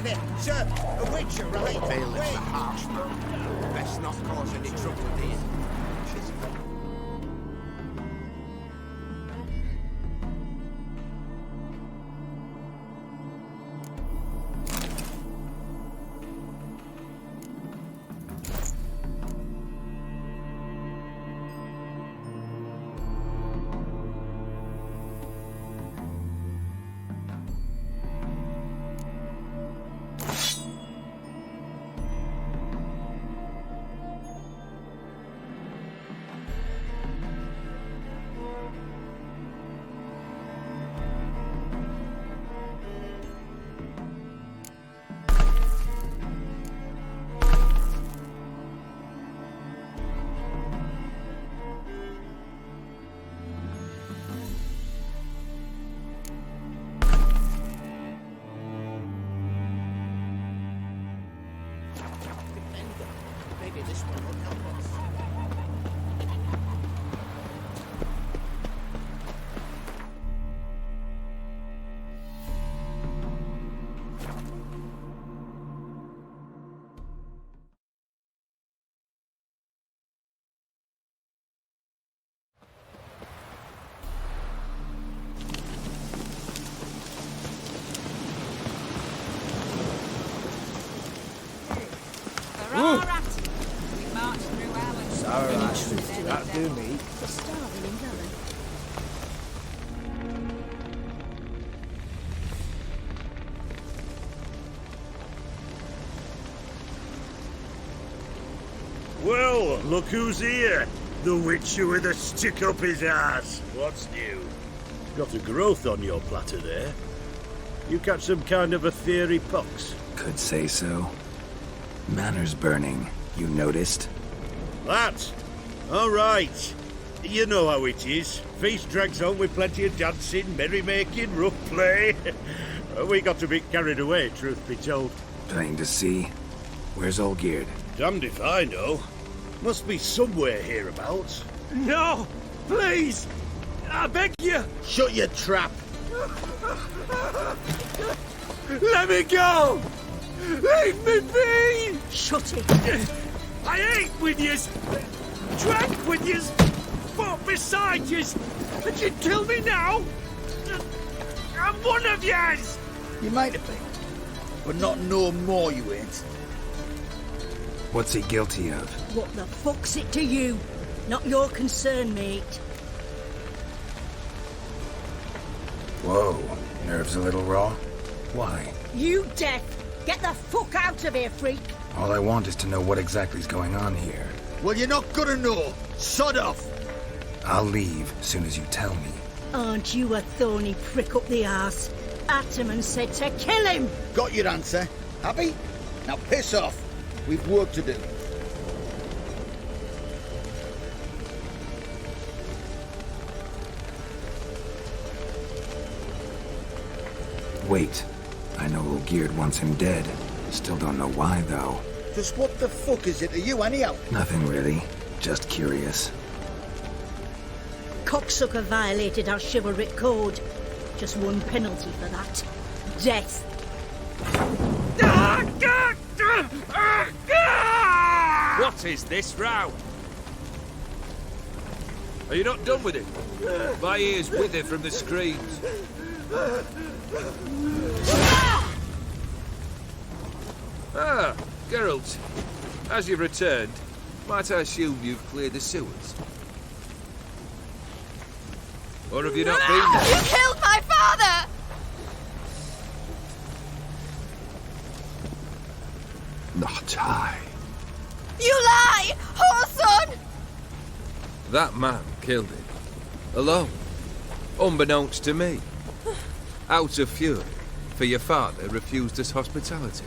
it. Sir, a witcher, right? Bailiff's a harsh man. Best not cause any trouble, dear. That'll do me. The starving in Gullen. Well, look who's here. The witcher with a stick up his ass. What's new? Got a growth on your platter there. You catch some kind of a theory pox? Could say so. Manners burning, you noticed? That? All right. You know how it is. Feast drags on with plenty of dancing, merrymaking, rough play. We got a bit carried away, truth be told. Plain to see. Where's Olgierd? Damned if I know. Must be somewhere hereabouts. No! Please! I beg you! Shut your trap. Let me go! Leave me be! Shut it! I ate with yous! Drank with yous! Fought beside yous! And you'd kill me now? I'm one of yous! You might have been, but not no more you ain't. What's he guilty of? What the fuck's it to you? Not your concern, mate. Whoa, nerves a little raw? Why? You deaf! Get the fuck out of here, freak! All I want is to know what exactly is going on here. Well, you're not gonna know. Sod off. I'll leave as soon as you tell me. Aren't you a thorny prick up the arse? Ataman said to kill him! Got your answer. Happy? Now piss off. We've work to do. Wait. I know Olgierd wants him dead. Still don't know why, though. Just what the fuck is it to you, anyhow? Nothing really. Just curious. Cocksucker violated our chivalric code. Just one penalty for that. Death. What is this row? Are you not done with it? My ears wither from the screams. Ah, Geralt. As you've returned, might I assume you've cleared the sewers? Or have you not been there? You killed my father! Not I. You lie! Whoreson! That man killed him. Alone. Unbeknownst to me. Out of fury, for your father refused us hospitality.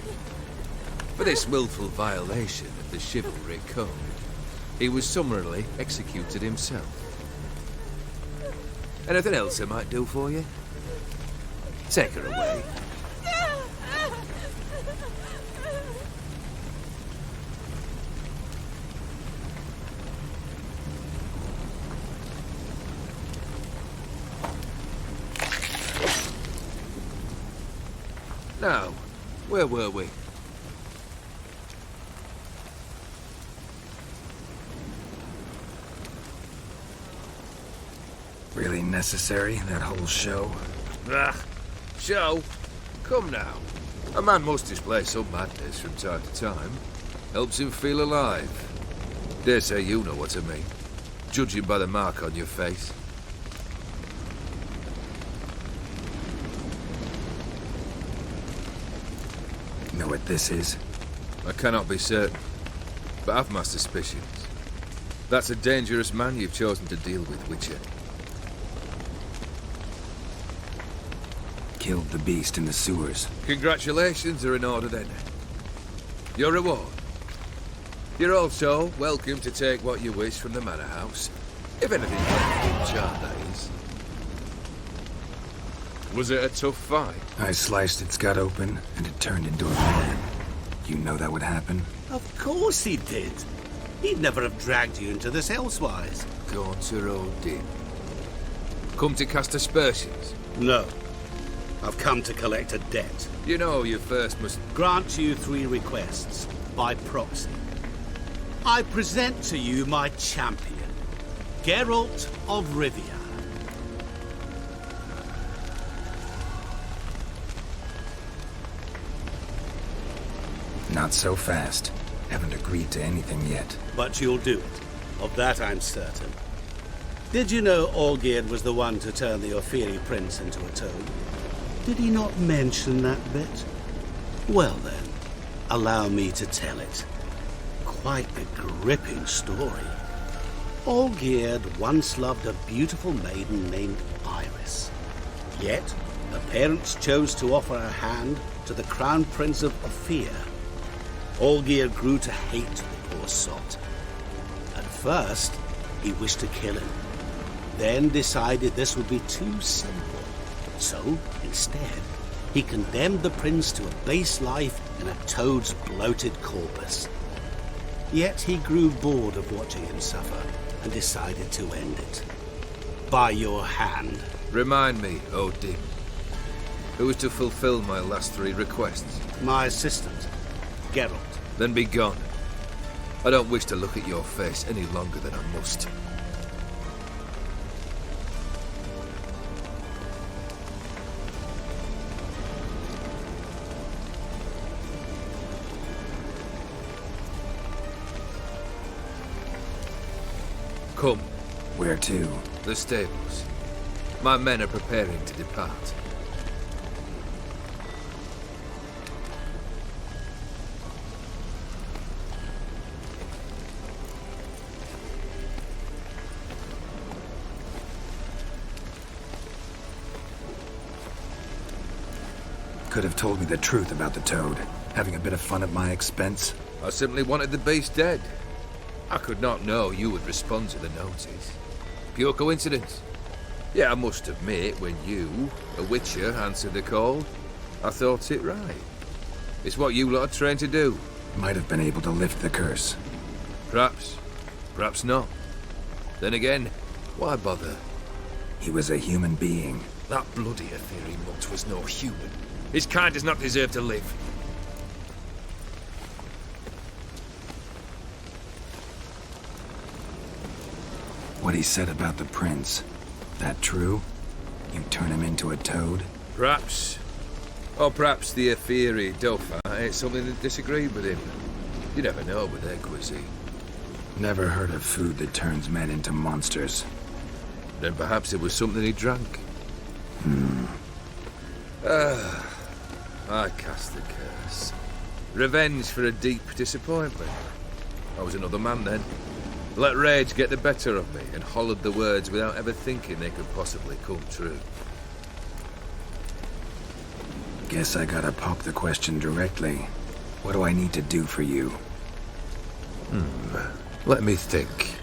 For this willful violation of the chivalric code, he was summarily executed himself. Anything else I might do for you? Take her away. Now, Where were we? Really necessary, that whole show? Ah, show? Come now. A man must display some madness from time to time. Helps him feel alive. Dare say you know what I mean. Judging by the mark on your face. Know what this is? I cannot be certain, but I've my suspicions. That's a dangerous man you've chosen to deal with, Witcher. Killed the beast in the sewers. Congratulations are in order then. Your reward. You're also welcome to take what you wish from the manor house. If anything can chart, that is. Was it a tough fight? I sliced its gut open, and it turned into a man. You know that would happen? Of course he did. He'd never have dragged you into this elsewise. Gaunter O'Dimm. Come to cast aspersions. No. I've come to collect a debt. You know you first must... Grant you 3 requests, by proxy. I present to you my champion, Geralt of Rivia. Not so fast. Haven't agreed to anything yet. But you'll do it. Of that I'm certain. Did you know Olgierd was the one to turn the Ofiri prince into a toad? Did he not mention that bit? Well then, allow me to tell it. Quite a gripping story. Olgierd once loved a beautiful maiden named Iris. Yet, her parents chose to offer her hand to the Crown Prince of Ofir. Olgierd grew to hate the poor sot. At first, he wished to kill him. Then decided this would be too simple. So, instead, he condemned the prince to a base life in a toad's bloated corpus. Yet he grew bored of watching him suffer and decided to end it. By your hand. Remind me, O'Dimm. Who is to fulfill my last 3 requests? My assistant, Geralt. Then be gone. I don't wish to look at your face any longer than I must. Come. Where to? The stables. My men are preparing to depart. Could have told me the truth about the toad. Having a bit of fun at my expense. I simply wanted the beast dead. I could not know you would respond to the notice. Pure coincidence. Yeah, I must admit, when you, a witcher, answered the call, I thought it right. It's what you lot are trained to do. Might have been able to lift the curse. Perhaps. Perhaps not. Then again, why bother? He was a human being. That bloody Ofiri mutt was no human. His kind does not deserve to live. What he said about the prince, that true? You turn him into a toad? Perhaps. Or perhaps the Ofiri Dauphin ate something that disagreed with him. You never know with their cuisine. Never heard of food that turns men into monsters. Then perhaps it was something he drank. I cast the curse. Revenge for a deep disappointment. I was another man then. Let rage get the better of me and hollered the words without ever thinking they could possibly come true. Guess I gotta pop the question directly. What do I need to do for you? Let me think.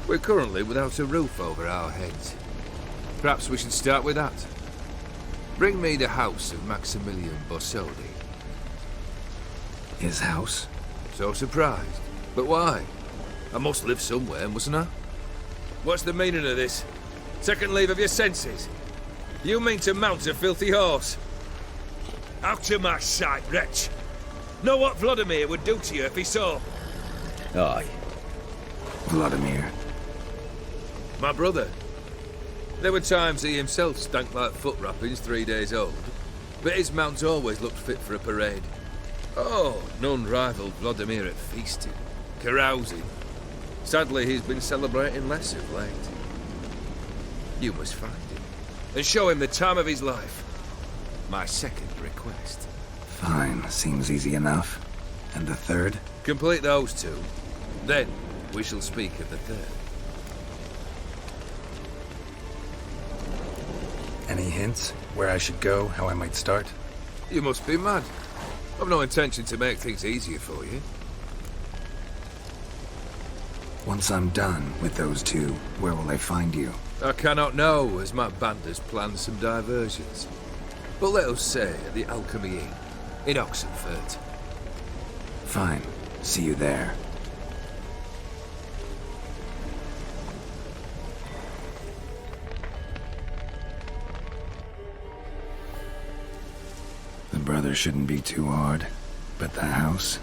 We're currently without a roof over our heads. Perhaps we should start with that. Bring me the house of Maximilian Borsodi. His house? So surprised. But why? I must live somewhere, mustn't I? What's the meaning of this? Second leave of your senses? You mean to mount a filthy horse? Out of my sight, wretch! Know what Vladimir would do to you if he saw? Aye. Vladimir. My brother. There were times he himself stank like foot wrappings 3 days old, but his mount always looked fit for a parade. Oh, none rivaled Vladimir at feasting, carousing. Sadly, he's been celebrating less of late. You must find him, and show him the time of his life. My second request. Fine, seems easy enough. And the third? Complete those two. Then, we shall speak of the third. Any hints? Where I should go? How I might start? You must be mad. I've no intention to make things easier for you. Once I'm done with those two, where will I find you? I cannot know, as my band has planned some diversions. But let us say at the Alchemy Inn, in Oxenfurt. Fine. See you there. The brother shouldn't be too hard. But the house?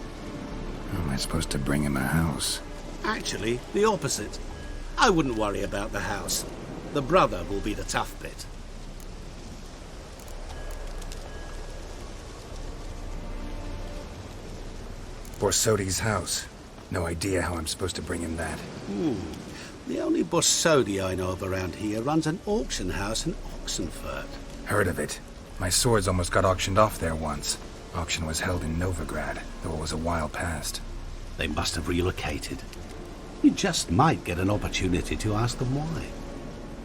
How am I supposed to bring him a house? Actually, the opposite. I wouldn't worry about the house. The brother will be the tough bit. Borsodi's house. No idea how I'm supposed to bring him that. The only Borsodi I know of around here runs an auction house in Oxenfurt. Heard of it. My swords almost got auctioned off there once. Auction was held in Novigrad, though it was a while past. They must have relocated. You just might get an opportunity to ask them why.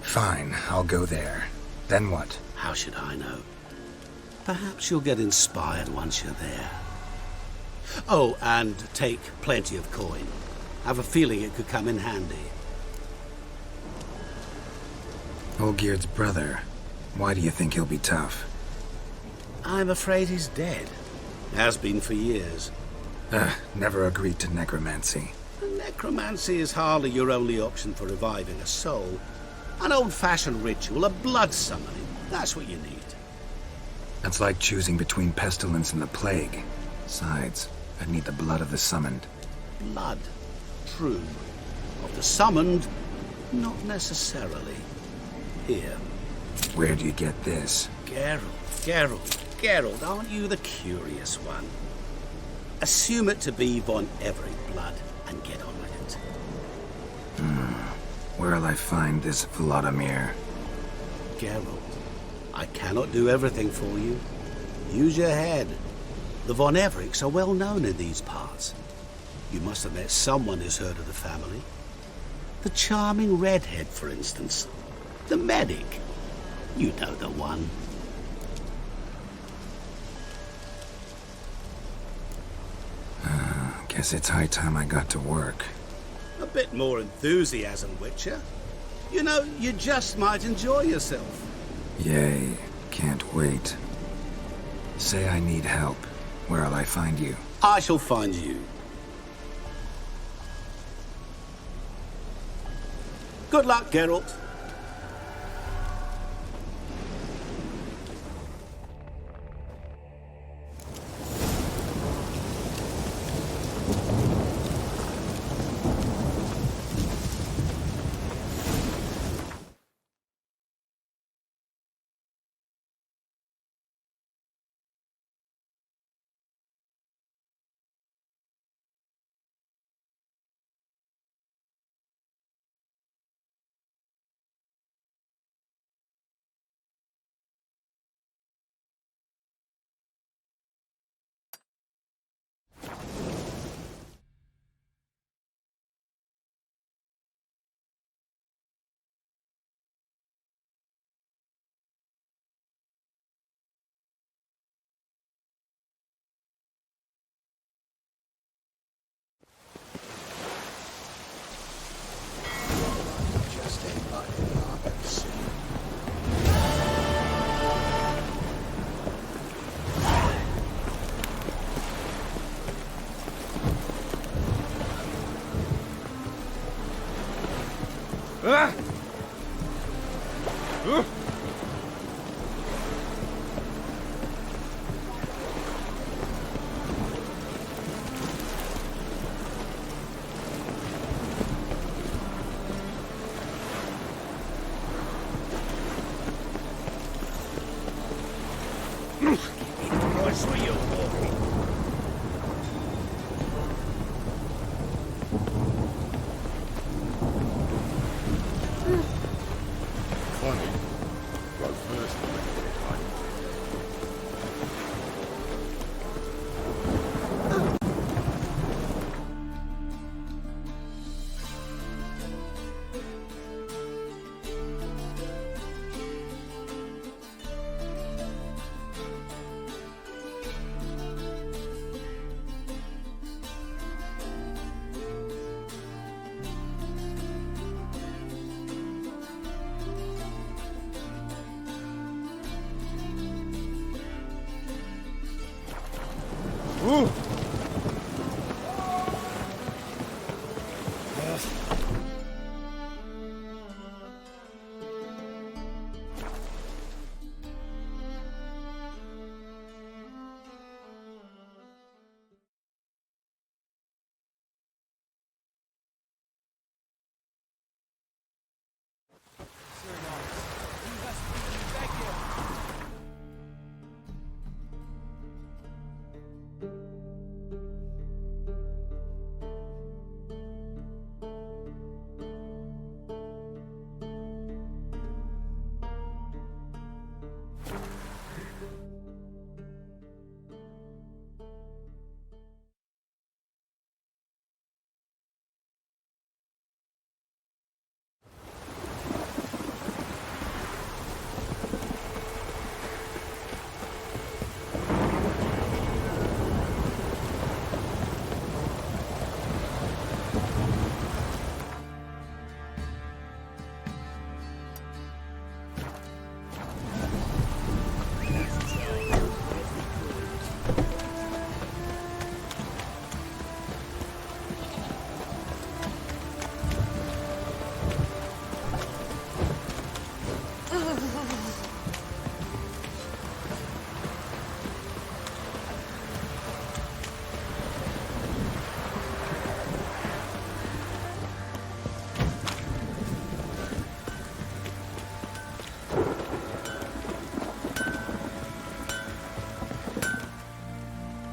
Fine, I'll go there. Then what? How should I know? Perhaps you'll get inspired once you're there. Oh, and take plenty of coin. Have a feeling it could come in handy. Olgierd's brother. Why do you think he'll be tough? I'm afraid he's dead. Has been for years. Never agreed to necromancy. Necromancy is hardly your only option for reviving a soul. An old-fashioned ritual, a blood summoning. That's what you need. That's like choosing between pestilence and the plague. Besides, I'd need the blood of the summoned. Blood. True. Of the summoned, not necessarily. Here. Where do you get this? Geralt, aren't you the curious one? Assume it to be von Everec blood and get on with it. Where'll I find this Vladimir? Geralt, I cannot do everything for you. Use your head. The von Everecs are well known in these parts. You must have met someone who's heard of the family. The charming redhead, for instance. The medic. You know the one. Guess it's high time I got to work. A bit more enthusiasm, Witcher. You know, you just might enjoy yourself. Yay, can't wait. Say I need help. Where'll I find you? I shall find you. Good luck, Geralt.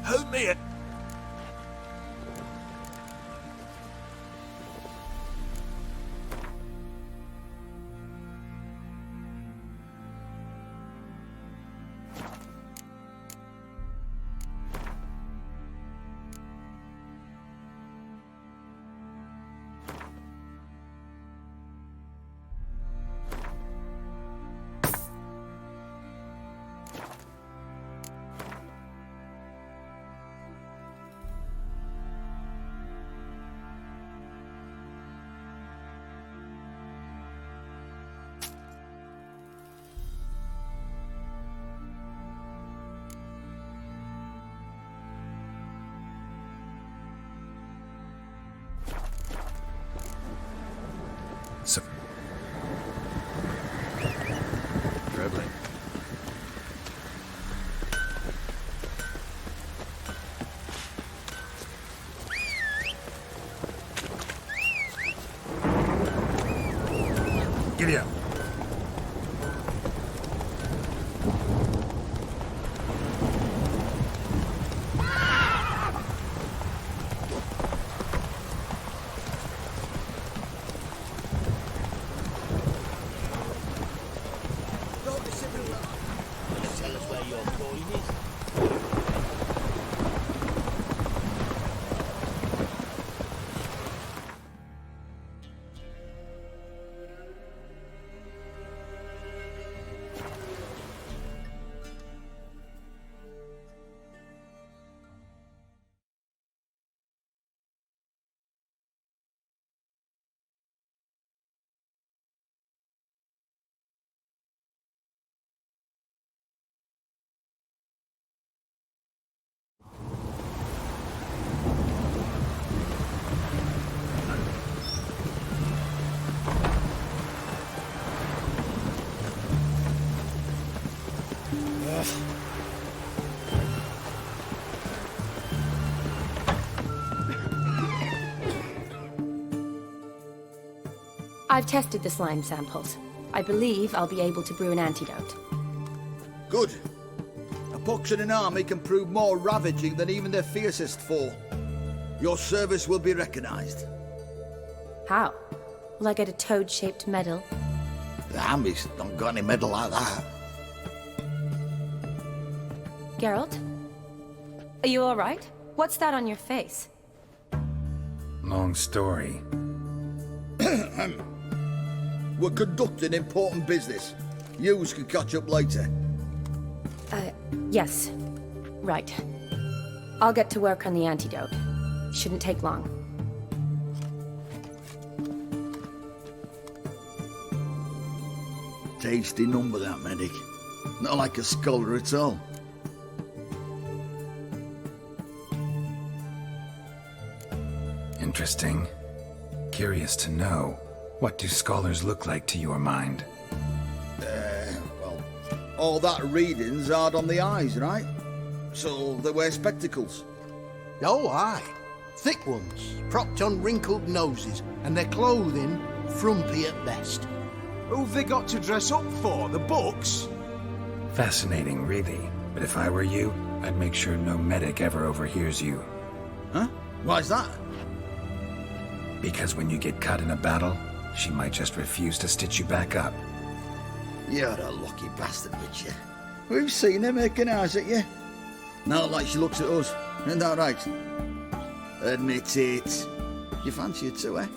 Help me! So, Trebling. giddy up. Tell us where your coin is. I've tested the slime samples. I believe I'll be able to brew an antidote. Good. A pox in an army can prove more ravaging than even their fiercest foe. Your service will be recognized. How? Will I get a toad-shaped medal? The army's not got any medal like that. Geralt? Are you alright? What's that on your face? Long story. We're conducting important business. Yous can catch up later. Yes. Right. I'll get to work on the antidote. Shouldn't take long. Tasty number, that medic. Not like a scholar at all. Interesting. Curious to know, what do scholars look like to your mind? Well, all that reading's hard on the eyes, right? So they wear spectacles. Oh, aye. Thick ones, propped on wrinkled noses, and their clothing frumpy at best. Who've they got to dress up for? The books? Fascinating, really. But if I were you, I'd make sure no medic ever overhears you. Huh? Why's that? Because when you get cut in a battle, she might just refuse to stitch you back up. You're a lucky bastard, Witcher. We've seen her making eyes at you. Not like she looks at us. Isn't that right? Admit it. You fancy her too, eh?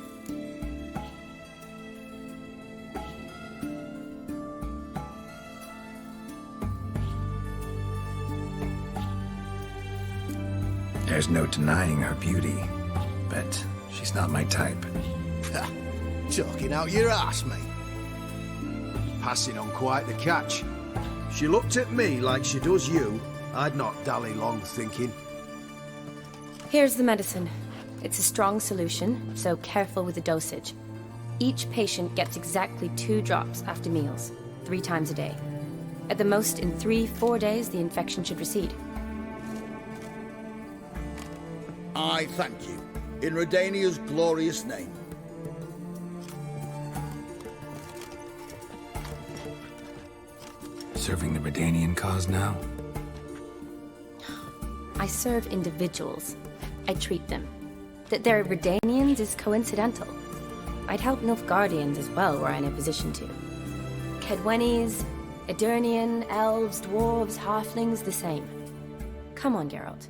There's no denying her beauty, but she's not my type. Ha! Talking out your arse, mate. Passing on quite the catch. If she looked at me like she does you, I'd not dally long thinking. Here's the medicine. It's a strong solution, so careful with the dosage. Each patient gets exactly 2 drops after meals, 3 times a day. At the most, in 3-4 days, the infection should recede. I thank you. In Redania's glorious name. Serving the Redanian cause now? I serve individuals. I treat them. That they're Redanians is coincidental. I'd help Nilfgaardians as well were I in a position to. Kedwenis, Edirnian, elves, dwarves, halflings, the same. Come on, Geralt.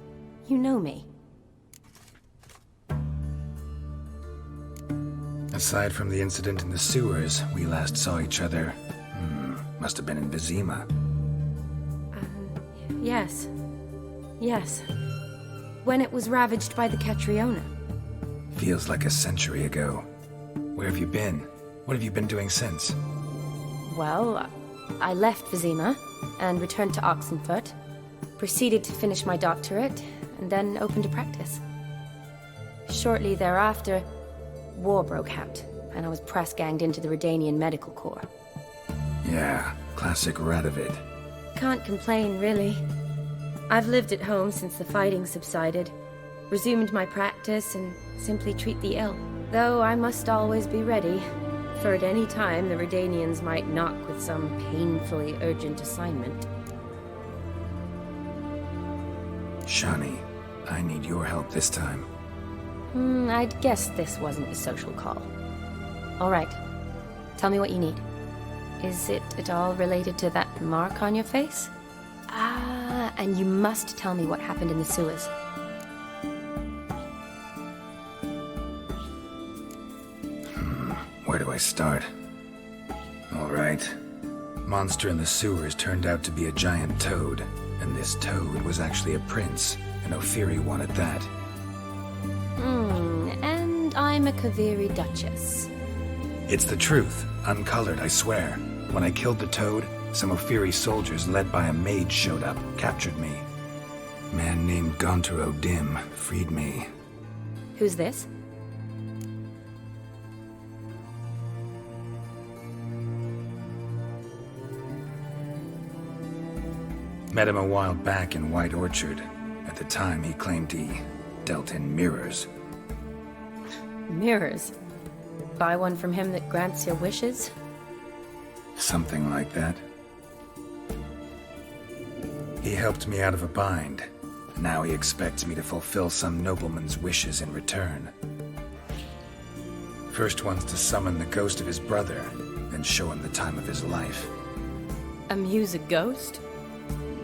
You know me. Aside from the incident in the sewers, we last saw each other... must have been in Vizima. Yes. Yes. When it was ravaged by the Catriona. Feels like a century ago. Where have you been? What have you been doing since? Well, I left Vizima and returned to Oxenfurt, proceeded to finish my doctorate, and then opened a practice. Shortly thereafter, war broke out, and I was press-ganged into the Redanian Medical Corps. Yeah, classic Radovid. Can't complain, really. I've lived at home since the fighting subsided, resumed my practice, and simply treat the ill. Though I must always be ready, for at any time the Redanians might knock with some painfully urgent assignment. Shani, I need your help this time. I'd guess this wasn't a social call. All right. Tell me what you need. Is it at all related to that mark on your face? Ah, and you must tell me what happened in the sewers. Where do I start? All right. Monster in the sewers turned out to be a giant toad, and this toad was actually a prince, an Ophiri one at that. And I'm a Kaviri Duchess. It's the truth, uncolored, I swear. When I killed the toad, some Ophiri soldiers led by a mage showed up, captured me. A man named Gaunter O'Dimm freed me. Who's this? Met him a while back in White Orchard. At the time, he claimed he dealt in mirrors. Mirrors? Buy one from him that grants your wishes? Something like that. He helped me out of a bind. Now he expects me to fulfill some nobleman's wishes in return. First one's to summon the ghost of his brother, then show him the time of his life. Amuse a ghost?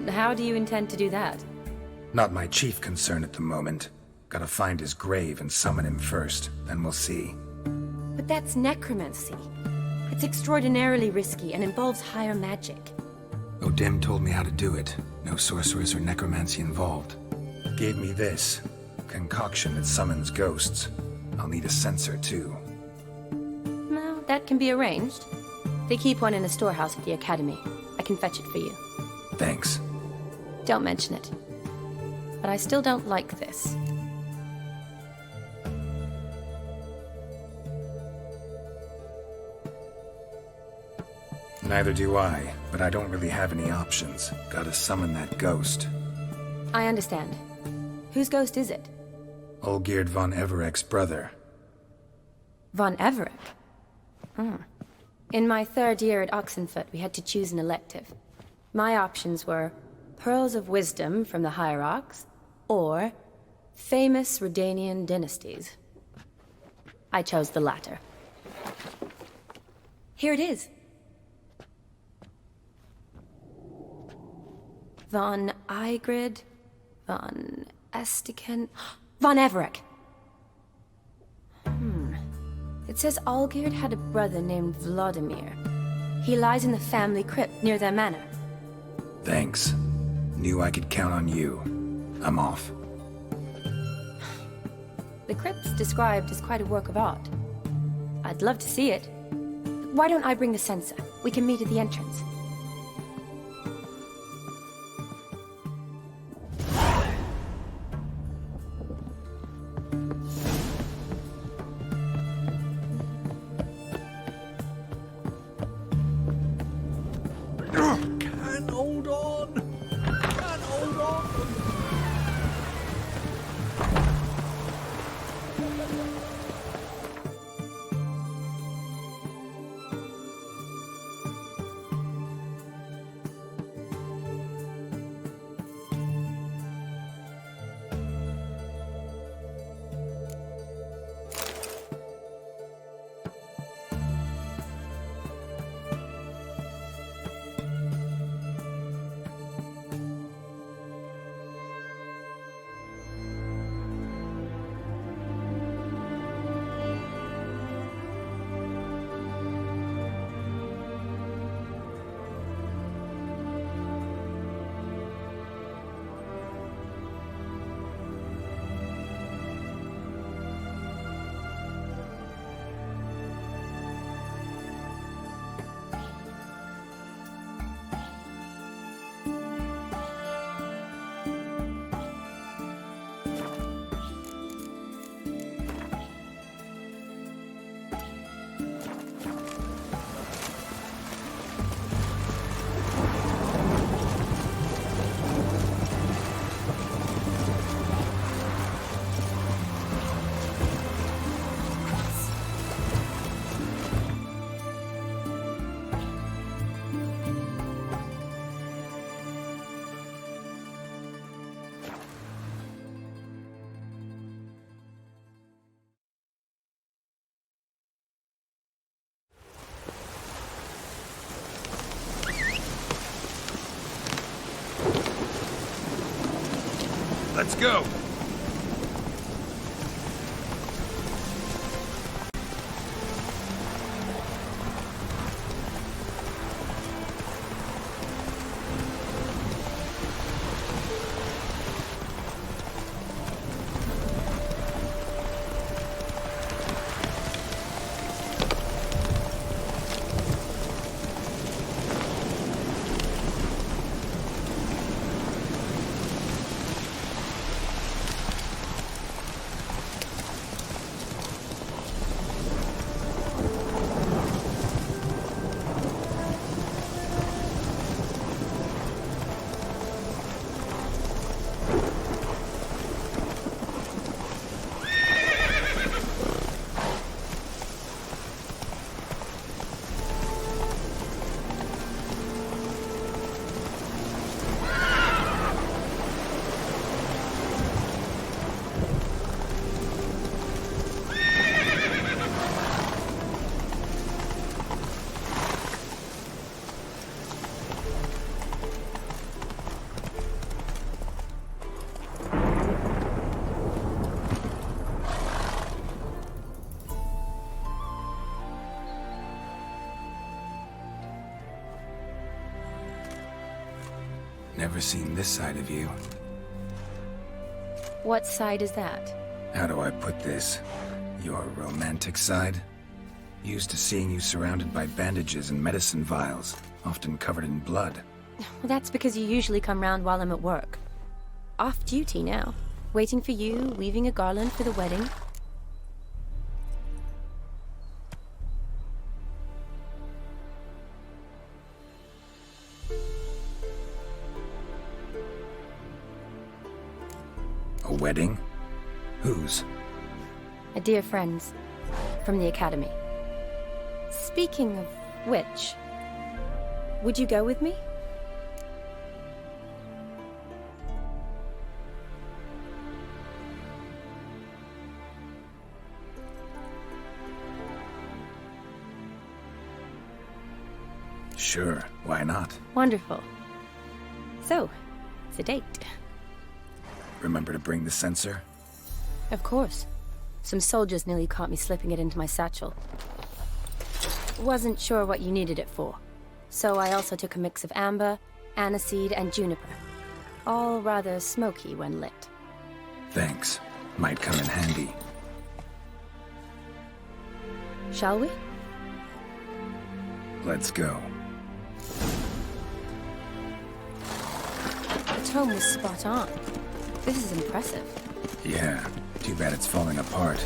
How do you intend to do that? Not my chief concern at the moment. Gotta find his grave and summon him first, then we'll see. But that's necromancy. It's extraordinarily risky and involves higher magic. O'Dimm told me how to do it. No sorcerers or necromancy involved. Gave me this. Concoction that summons ghosts. I'll need a censer, too. No, that can be arranged. They keep one in a storehouse at the academy. I can fetch it for you. Thanks. Don't mention it. But I still don't like this. Neither do I, but I don't really have any options. Gotta summon that ghost. I understand. Whose ghost is it? Olgierd von Everec's brother. Von Everec? In my 3rd year at Oxenfoot, we had to choose an elective. My options were Pearls of Wisdom from the Hierarchs, or famous Redanian dynasties. I chose the latter. Here it is. Von Igrid, von Estiken, von Everec. It says Olgierd had a brother named Vladimir. He lies in the family crypt near their manor. Thanks. Knew I could count on you. I'm off. The crypt's described as quite a work of art. I'd love to see it. Why don't I bring the censer? We can meet at the entrance. Can't hold on. Can't hold on. Let's go! Never seen this side of you. What side is that? How do I put this? Your romantic side? Used to seeing you surrounded by bandages and medicine vials, often covered in blood. Well, that's because you usually come round while I'm at work. Off duty now. Waiting for you, weaving a garland for the wedding. wedding? Whose? A dear friend's. From the academy. Speaking of which, would you go with me? Sure, why not? Wonderful. So, it's a date. Remember to bring the censer? Of course. Some soldiers nearly caught me slipping it into my satchel. Wasn't sure what you needed it for, so I also took a mix of amber, aniseed, and juniper. All rather smoky when lit. Thanks. Might come in handy. Shall we? Let's go. The tome was spot on. This is impressive. Yeah, too bad it's falling apart.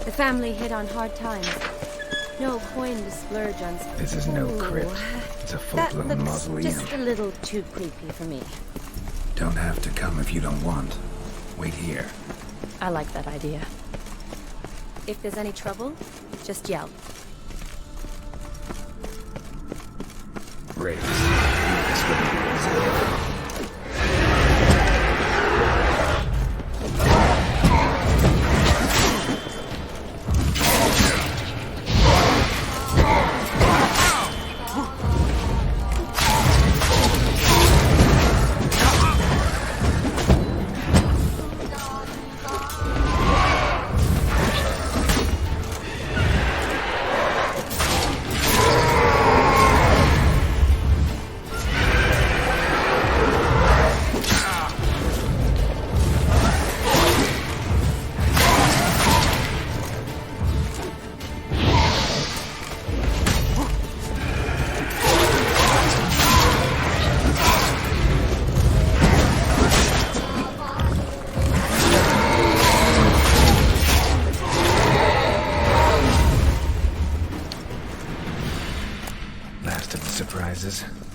The family hit on hard times. No coin to splurge on. This is no Ooh, crypt. It's a that full-blown looks mausoleum. just a little too creepy for me. Don't have to come if you don't want. Wait here. I like that idea. If there's any trouble, just yell. Great. This wouldn't be easy.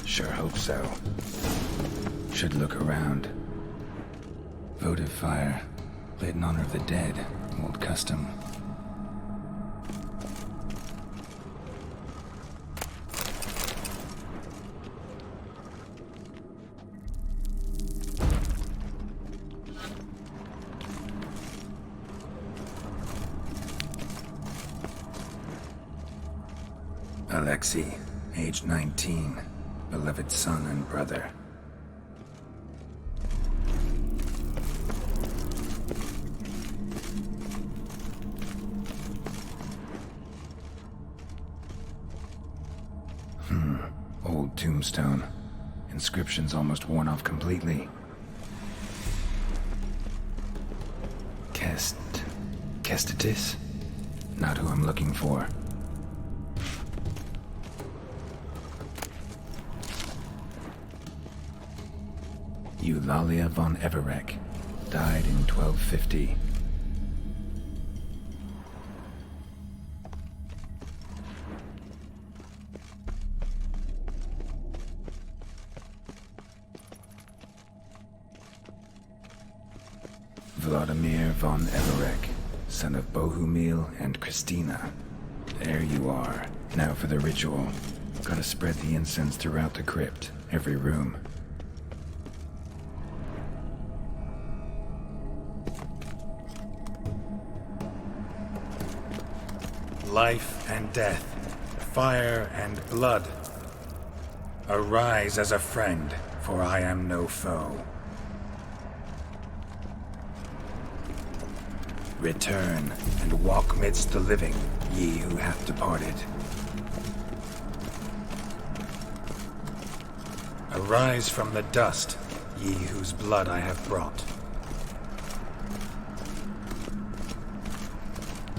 Sure hope so. Should look around. Votive fire. Lit in honor of the dead. Old custom. Alexei, age 19. Beloved son and brother. Old tombstone. Inscription's almost worn off completely. Kestitis? Not who I'm looking for. Eulalia von Everec, died in 1250. Vladimir von Everec, son of Bohumil and Christina. There you are. Now for the ritual. Gotta spread the incense throughout the crypt, every room. Life and death, fire and blood. Arise as a friend, for I am no foe. Return and walk midst the living, ye who have departed. Arise from the dust, ye whose blood I have brought.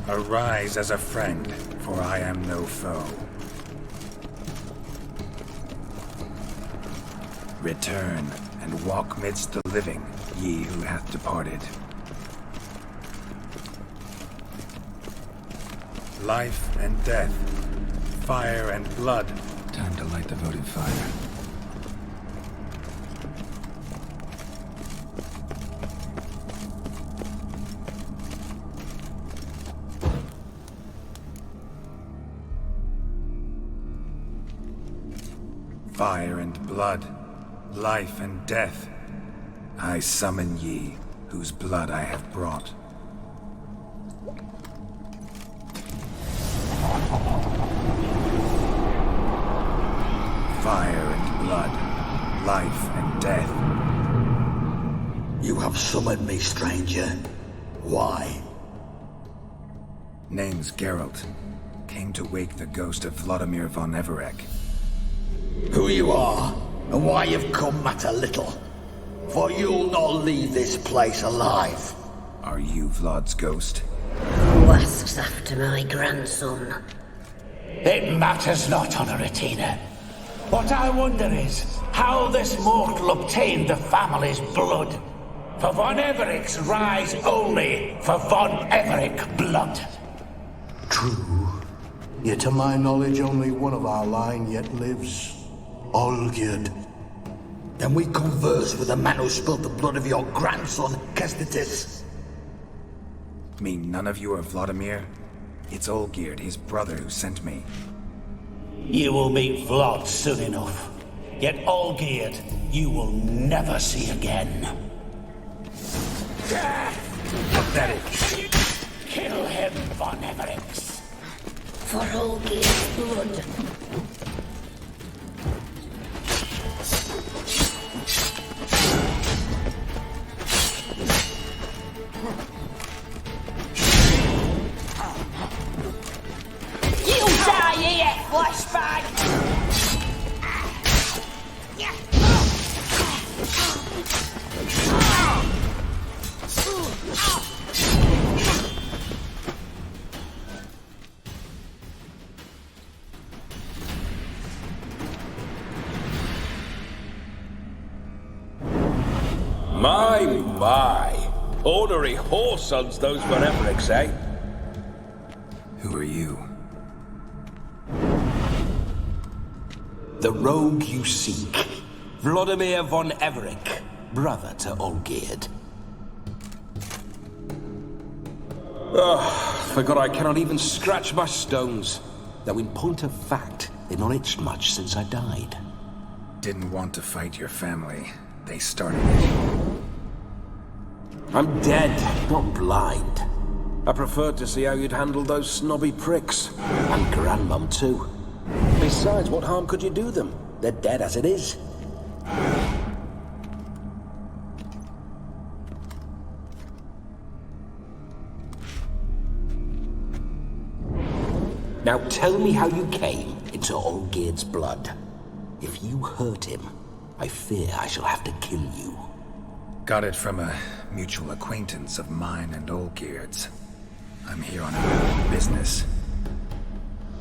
Arise as a friend, for I am no foe. Return and walk midst the living, ye who hath departed. Life and death, fire and blood. Time to light the votive fire. Fire and blood, life and death. I summon ye, whose blood I have brought. Fire and blood, life and death. You have summoned me, stranger. Why? Name's Geralt. Came to wake the ghost of Vladimir von Everec. Who you are, and why you've come matter little. For you'll not leave this place alive. Are you Vlad's ghost? Who asks after my grandson? It matters not, Honoratina. What I wonder is how this mortal obtained the family's blood. For von Everec's rise only for von Everec blood. True. Yet to my knowledge, only one of our line yet lives. Olgierd. Then we converse with the man who spilled the blood of your grandson, Kestitis. Mean none of you are Vladimir? It's Olgierd, his brother, who sent me. You will meet Vlad soon enough. Yet Olgierd, you will never see again. Pathetic. Kill him, von Everec. For Olgierd's blood. You die here, flashbag! My. Ornery whoresons those von Everecs, eh? Who are you? The rogue you seek. Vladimir von Everec, brother to Olgierd. Forgot I cannot even scratch my stones. Though in point of fact, they've not itched much since I died. Didn't want to fight your family. They started it. I'm dead, not blind. I preferred to see how you'd handle those snobby pricks. And Grandmum too. Besides, what harm could you do them? They're dead as it is. Now tell me how you came into Olgierd's blood. If you hurt him, I fear I shall have to kill you. Got it from a mutual acquaintance of mine and Olgierd's. I'm here on a business.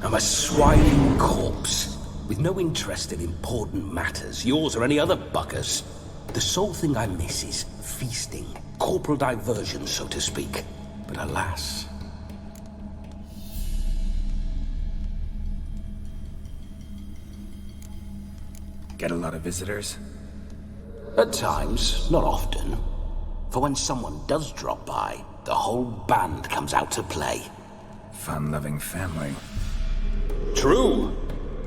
I'm a swine corpse, with no interest in important matters, yours or any other buggers. The sole thing I miss is feasting, corporal diversion, so to speak. But alas... Get a lot of visitors? At times, not often. For when someone does drop by, the whole band comes out to play. Fun-loving family. True.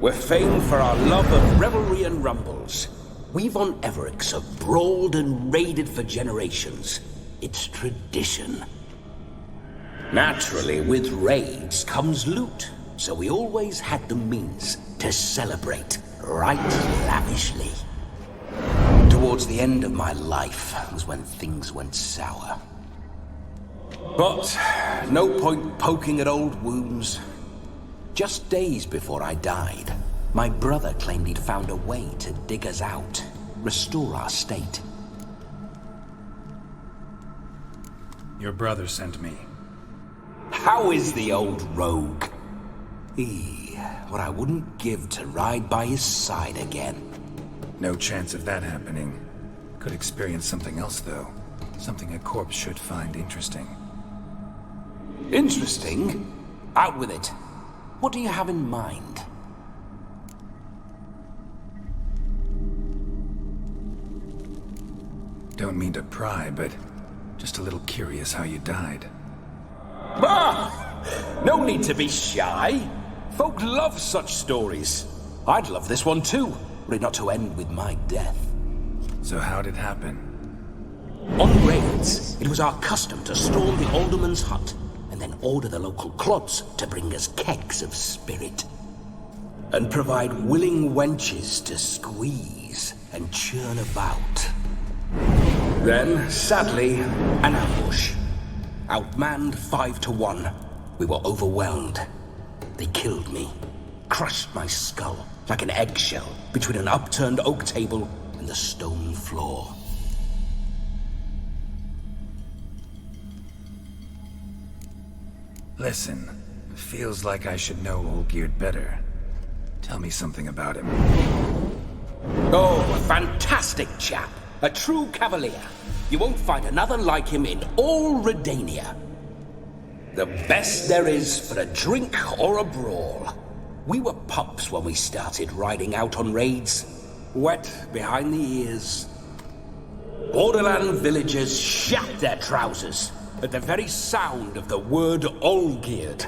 We're famed for our love of revelry and rumbles. We von Everecs have brawled and raided for generations. It's tradition. Naturally, with raids comes loot, so we always had the means to celebrate right lavishly. Towards the end of my life was when things went sour. But no point poking at old wounds. Just days before I died, my brother claimed he'd found a way to dig us out, restore our state. Your brother sent me. How is the old rogue? What I wouldn't give to ride by his side again. No chance of that happening. Could experience something else, though. Something a corpse should find interesting. Interesting? Out with it. What do you have in mind? Don't mean to pry, but just a little curious how you died. No need to be shy. Folk love such stories. I'd love this one too. were it not to end with my death. So how'd it happen? On raids, it was our custom to storm the alderman's hut and then order the local clods to bring us kegs of spirit. And provide willing wenches to squeeze and churn about. Then, sadly, an ambush. Outmanned 5 to 1. We were overwhelmed. They killed me, crushed my skull like an eggshell between an upturned oak table and the stone floor. Listen, it feels like I should know Olgierd better. Tell me something about him. Oh, a fantastic chap. A true cavalier. You won't find another like him in all Redania. The best there is for a drink or a brawl. We were pups when we started riding out on raids. Wet behind the ears. Borderland villagers shat their trousers at the very sound of the word Olgierd.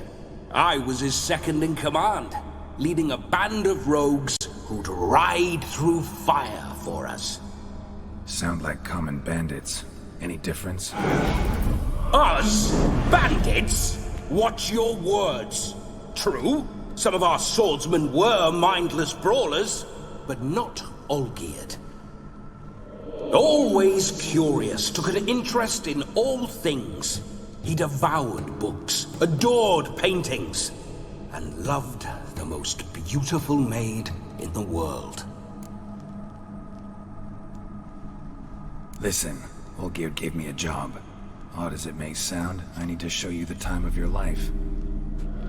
I was his second in command, leading a band of rogues who'd ride through fire for us. Sound like common bandits. Any difference? Us? Bandits? Watch your words. True, some of our swordsmen were mindless brawlers, but not Olgierd. Always curious, took an interest in all things. He devoured books, adored paintings, and loved the most beautiful maid in the world. Listen, Olgierd gave me a job. Odd as it may sound, I need to show you the time of your life.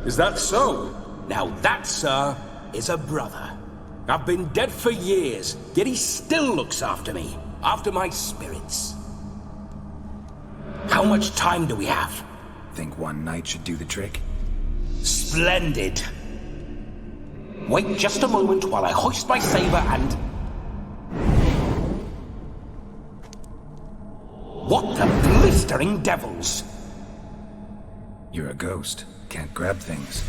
Is that so? Now that, sir, is a brother. I've been dead for years, yet he still looks after me, after my spirits. How much time do we have? Think one night should do the trick? Splendid. Wait just a moment while I hoist my saber and... What the blistering devils? You're a ghost. Can't grab things.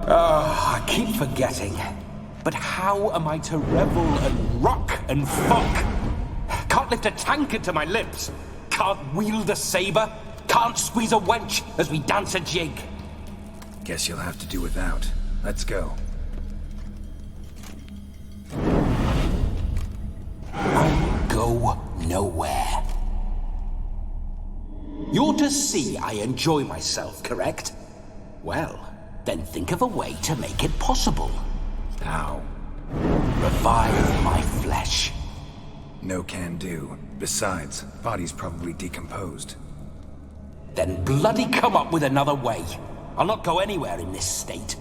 I keep forgetting. But how am I to revel and rock and fuck? Can't lift a tankard to my lips. Can't wield a saber. Can't squeeze a wench as we dance a jig. Guess you'll have to do without. Let's go. I'll go nowhere. You're to see I enjoy myself, correct? Well, then think of a way to make it possible. How? Revive my flesh. No can do. Besides, body's probably decomposed. Then bloody come up with another way. I'll not go anywhere in this state.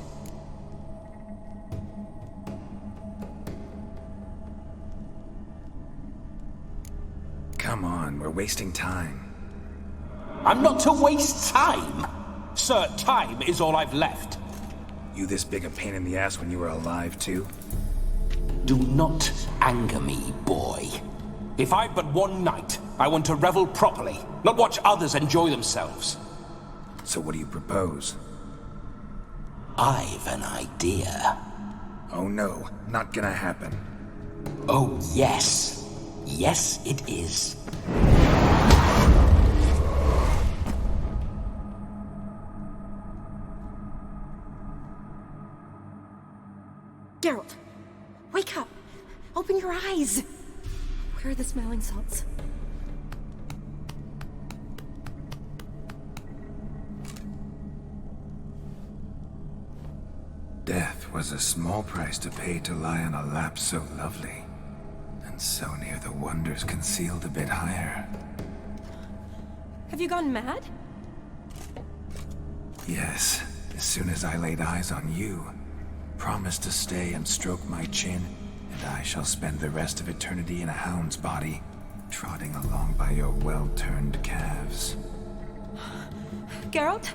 Come on, we're wasting time. I'm not to waste time. Sir, time is all I've left. You this big a pain in the ass when you were alive, too? Do not anger me, boy. If I've but one night, I want to revel properly, not watch others enjoy themselves. So what do you propose? I've an idea. Oh no, not gonna happen. Oh yes. Yes, it is. Geralt, wake up! Open your eyes! Where are the smelling salts? Death was a small price to pay to lie on a lap so lovely, and so near the wonders concealed a bit higher. Have you gone mad? Yes, as soon as I laid eyes on you, promised to stay and stroke my chin, and I shall spend the rest of eternity in a hound's body, trotting along by your well-turned calves. Geralt?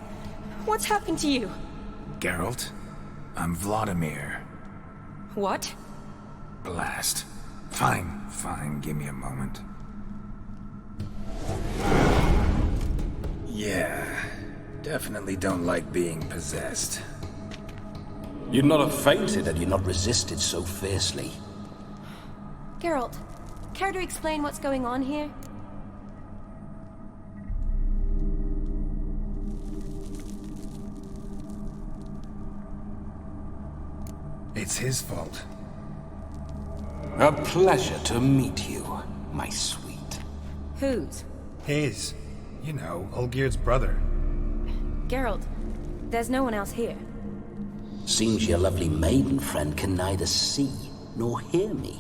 What's happened to you? Geralt? I'm Vladimir. What? Blast. Fine, give me a moment. Yeah, definitely don't like being possessed. You'd not have fainted had you not resisted so fiercely. Geralt, care to explain what's going on here? It's his fault. A pleasure to meet you, my sweet. Whose? His. You know, Olgierd's brother. Geralt, there's no one else here. Seems your lovely maiden friend can neither see nor hear me.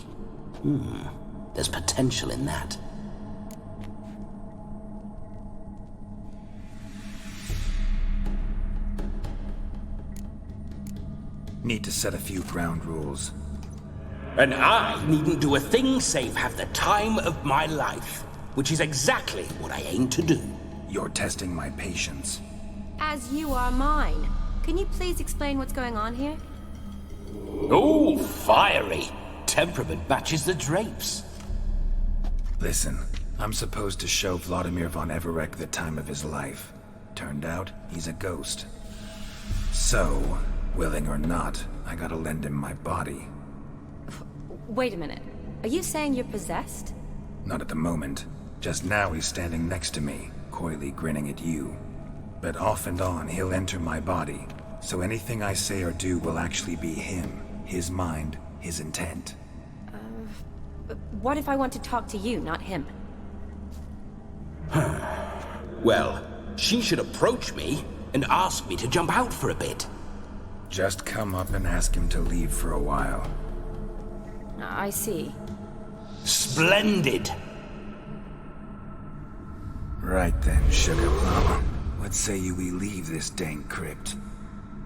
There's potential in that. Need to set a few ground rules. And I needn't do a thing save have the time of my life, which is exactly what I aim to do. You're testing my patience. As you are mine. Can you please explain what's going on here? Oh, fiery! Temperament matches the drapes. Listen, I'm supposed to show Vladimir von Everec the time of his life. Turned out, he's a ghost. So, willing or not, I gotta lend him my body. Wait a minute. Are you saying you're possessed? Not at the moment. Just now he's standing next to me, coyly grinning at you. But off and on, he'll enter my body. So anything I say or do will actually be him. His mind, his intent. What if I want to talk to you, not him? Well, she should approach me and ask me to jump out for a bit. Just come up and ask him to leave for a while. I see. Splendid! Right then, Sugar Plum. What say you we leave this dank crypt?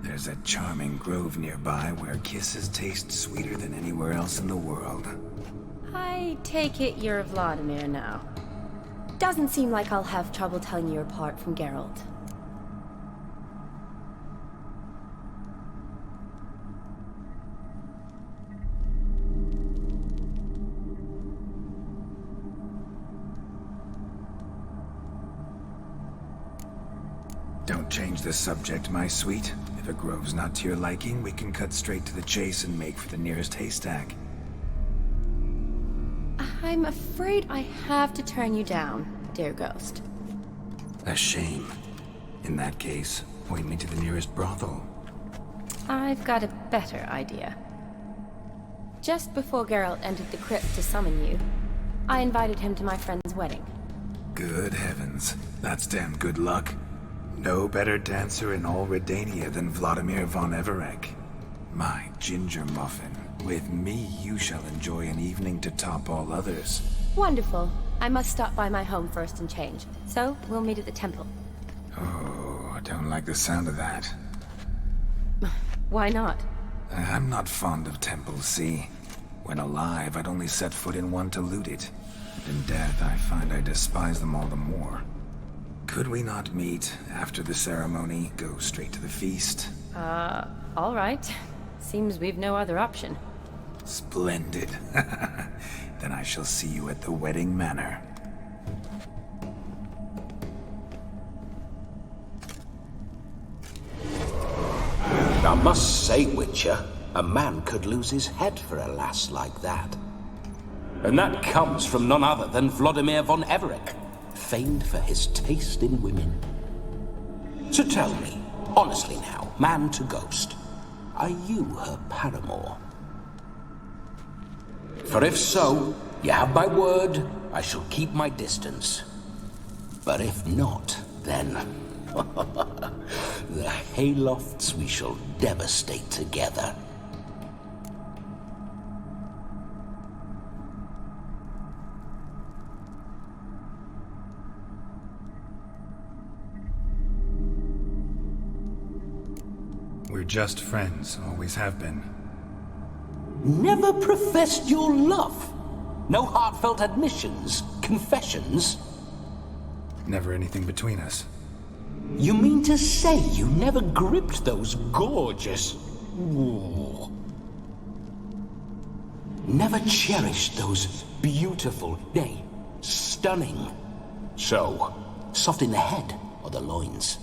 There's a charming grove nearby where kisses taste sweeter than anywhere else in the world. I take it you're Vladimir now. Doesn't seem like I'll have trouble telling you apart from Geralt. Don't change the subject, my sweet. If a grove's not to your liking, we can cut straight to the chase and make for the nearest haystack. I'm afraid I have to turn you down, dear ghost. A shame. In that case, point me to the nearest brothel. I've got a better idea. Just before Geralt entered the crypt to summon you, I invited him to my friend's wedding. Good heavens. That's damn good luck. No better dancer in all Redania than Vladimir von Everec. My ginger muffin. With me, you shall enjoy an evening to top all others. Wonderful. I must stop by my home first and change. So, we'll meet at the temple. Oh, I don't like the sound of that. Why not? I'm not fond of temples, see? When alive, I'd only set foot in one to loot it. In death, I find I despise them all the more. Could we not meet after the ceremony, go straight to the feast? All right. Seems we've no other option. Splendid. Then I shall see you at the wedding manor. I must say, Witcher, a man could lose his head for a lass like that. And that comes from none other than Vladimir von Everec, famed for his taste in women. So tell me, honestly now, man to ghost, are you her paramour? For if so, you have my word, I shall keep my distance. But if not, then the haylofts we shall devastate together. We're just friends, always have been. Never professed your love? No heartfelt admissions, confessions? Never anything between us. You mean to say you never gripped those gorgeous... Ooh. Never cherished those beautiful, nay, stunning... So, soft in the head or the loins?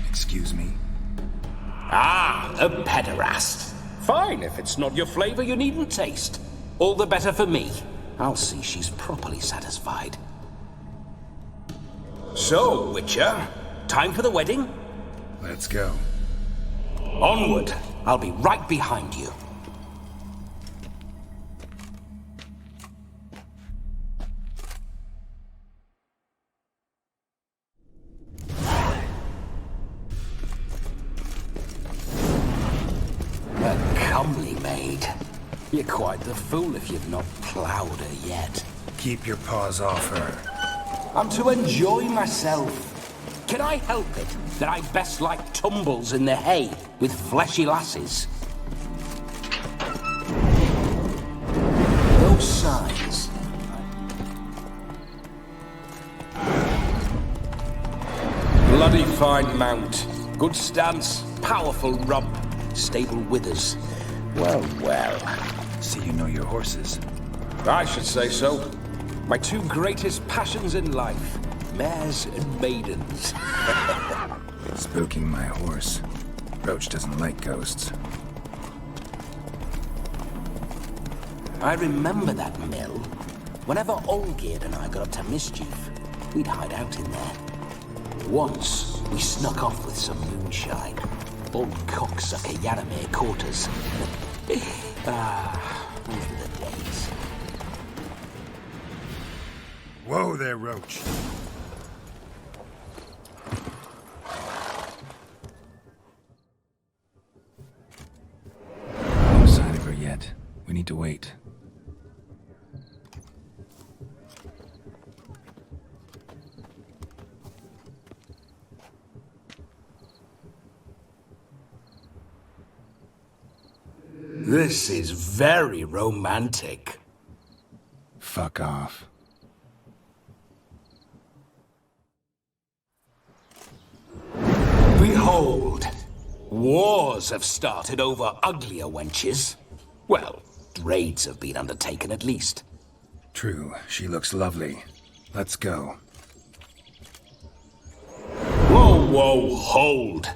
Excuse me? Ah! a pederast. Fine, if it's not your flavor, you needn't taste. All the better for me. I'll see she's properly satisfied. So, Witcher, time for the wedding? Let's go. Onward. I'll be right behind you. A comely maid. You're quite the fool if you've not ploughed her yet. Keep your paws off her. I'm to enjoy myself. Can I help it that I best like tumbles in the hay with fleshy lasses? Those signs. Bloody fine mount. Good stance, powerful rump, stable withers. Well, well. See you know your horses. I should say so. My two greatest passions in life. Mares and maidens. Spooking my horse. Roach doesn't like ghosts. I remember that mill. Whenever Olgierd and I got up to mischief, we'd hide out in there. Once, we snuck off with some moonshine. Old cocksucker Yaramir caught us. Those were the days. Whoa there, Roach. No sign of her yet. We need to wait. This is very romantic. Fuck off. Behold, wars have started over uglier wenches. Well, raids have been undertaken at least. True, she looks lovely. Let's go. Whoa, whoa, hold.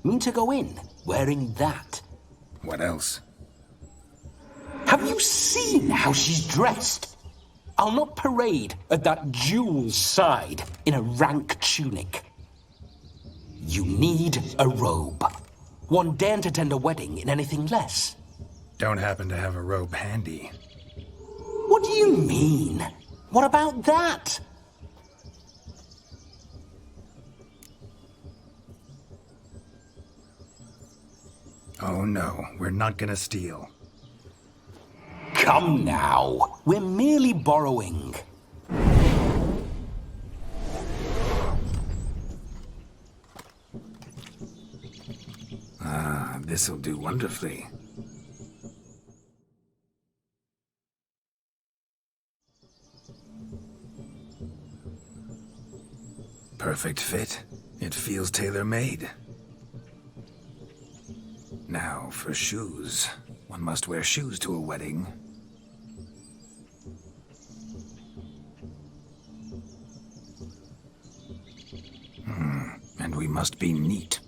Mean to go in, wearing that? What else? Have you seen how she's dressed? I'll not parade at that jewel's side in a rank tunic. You need a robe. One daren't attend a wedding in anything less. Don't happen to have a robe handy. What do you mean? What about that? Oh no, we're not gonna steal. Come now, we're merely borrowing. Ah, this'll do wonderfully. Perfect fit. It feels tailor-made. Now, for shoes. One must wear shoes to a wedding. And we must be neat.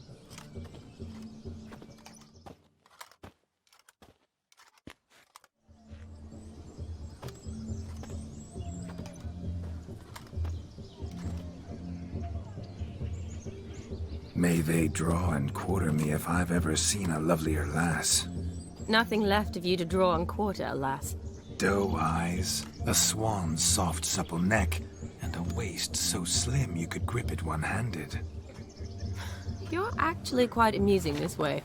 May they draw and quarter me if I've ever seen a lovelier lass. Nothing left of you to draw and quarter, alas. Doe eyes, a swan's soft supple neck, and a waist so slim you could grip it one-handed. You're actually quite amusing this way.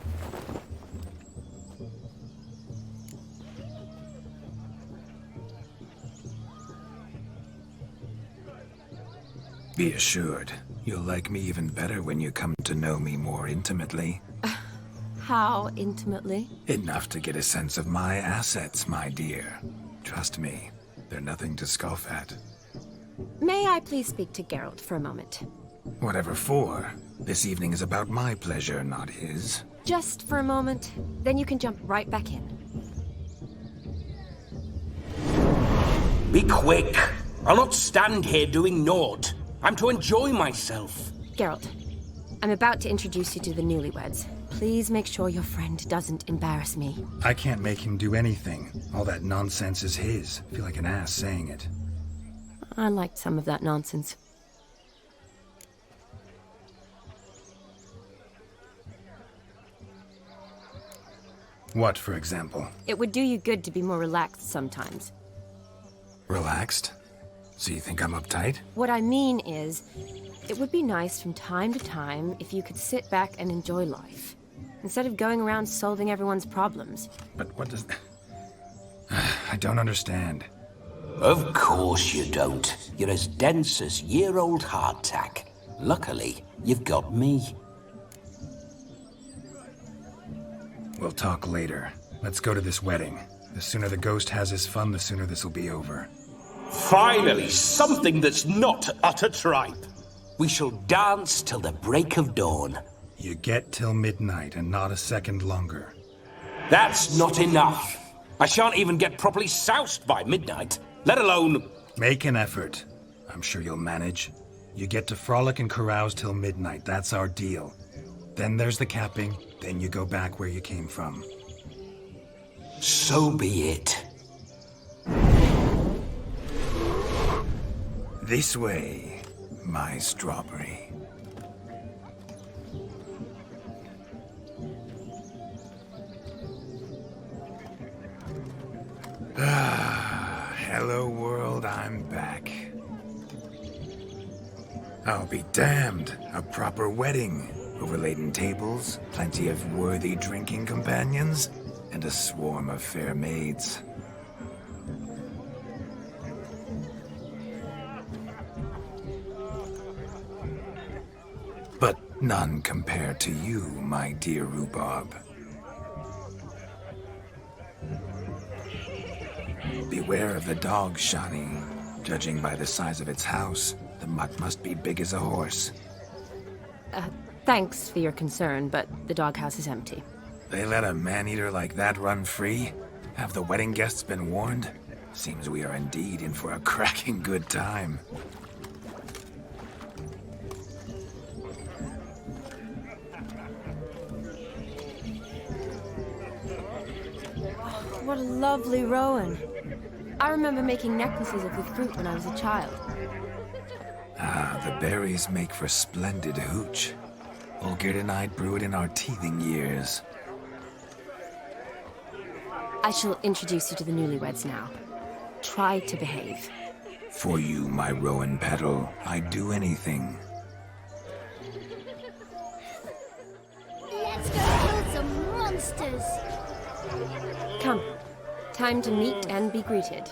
Be assured, you'll like me even better when you come to know me more intimately. How intimately? Enough to get a sense of my assets, my dear. Trust me, they're nothing to scoff at. May I please speak to Geralt for a moment? Whatever for. This evening is about my pleasure, not his. Just for a moment, then you can jump right back in. Be quick! I'll not stand here doing naught. I'm to enjoy myself. Geralt, I'm about to introduce you to the newlyweds. Please make sure your friend doesn't embarrass me. I can't make him do anything. All that nonsense is his. I feel like an ass saying it. I liked some of that nonsense. What, for example? It would do you good to be more relaxed sometimes. Relaxed? So you think I'm uptight? What I mean is, it would be nice from time to time if you could sit back and enjoy life, instead of going around solving everyone's problems. But what does... I don't understand. Of course you don't. You're as dense as year-old hardtack. Luckily, you've got me. We'll talk later. Let's go to this wedding. The sooner the ghost has his fun, the sooner this'll be over. Finally, something that's not utter tripe. We shall dance till the break of dawn. You get till midnight and not a second longer. That's not enough. I shan't even get properly soused by midnight, let alone... Make an effort. I'm sure you'll manage. You get to frolic and carouse till midnight. That's our deal. Then there's the capping. Then you go back where you came from. So be it. This way, my strawberry. Hello world, I'm back. I'll be damned. A proper wedding. Overladen tables, plenty of worthy drinking companions, and a swarm of fair maids. But none compared to you, my dear rhubarb. Beware of the dog, Shani. Judging by the size of its house, the mutt must be big as a horse. Thanks for your concern, but the doghouse is empty. They let a man-eater like that run free? Have the wedding guests been warned? Seems we are indeed in for a cracking good time. What a lovely rowan. I remember making necklaces of the fruit when I was a child. Ah, the berries make for splendid hooch. Olgierd and I brew it in our teething years. I shall introduce you to the newlyweds now. Try to behave. For you, my rowan petal, I'd do anything. Let's go kill some monsters! Come. Time to meet and be greeted.